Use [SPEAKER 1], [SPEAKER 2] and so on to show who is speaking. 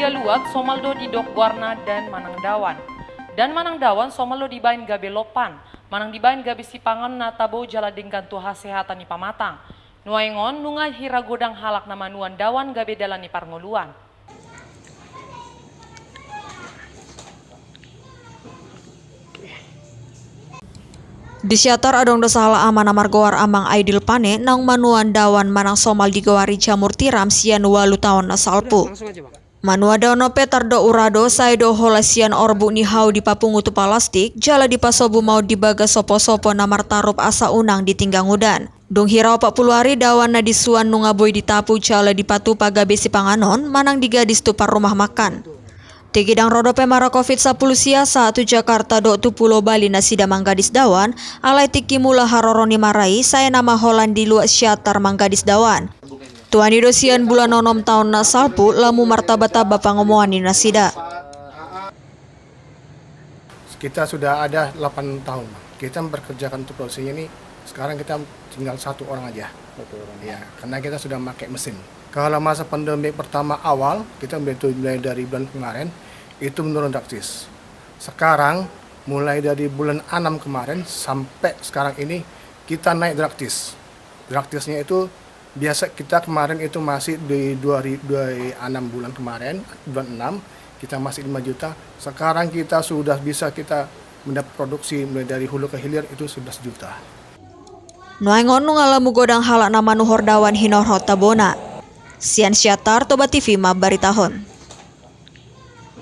[SPEAKER 1] luat somaldo di dok warna dan manangdawan. Dan manangdawan somaldo dibain gabe lopan, manang dibain gabe sipangan natabo jala dengkan tuha sehatan ni pamatang. Nuaingon nunga hira godang halak nama nuan dawan gabe dalan ni parngoluan.
[SPEAKER 2] Di siatar adong dosahala amana margowar amang aidil pane nang manuan dawan manang somal digawari jamur tiram sian 8 tahun na salpu. Manua daono petar do urado saido holasian orbu ni hau di papungutu palastik jala di pasobu mau dibaga sopo-sopo namar tarup asa unang di tinggang udan. Dung hirau 40 hari dawan na disuan nunga boy ditapu jala di patu pagabe si panganon manang digadis tupar rumah makan. Tigidang rodo pemara COVID-10 sia 1 Jakarta do tu Pulau Bali na sida manggadis dawan alai tiki mula haroroni marai saya nama Holland di luas syatar manggadis dawan. Tuan idosian bulan 6 tahun na salpu lamu martabata bapak ngomoan na sida.
[SPEAKER 3] Kita sudah ada 8 tahun. Kita memperkerjakan untuk produksinya ini sekarang kita tinggal 1 orang aja. Ya, karena kita sudah pakai mesin. Kalau masa pandemi pertama awal, kita mulai dari bulan kemarin, itu menurun drastis. Sekarang, mulai dari bulan 6 kemarin sampai sekarang ini, kita naik drastis. Drastisnya itu, biasa kita kemarin itu masih di 6 bulan kemarin, bulan 6, kita masih 5 juta. Sekarang kita sudah bisa kita mendapat produksi mulai dari hulu ke hilir itu 11 juta.
[SPEAKER 2] Nuaingon ngalamu godang halak nama nuhor dawan hinor hotabona. Sian Syatar Toba TV Mabaritahon.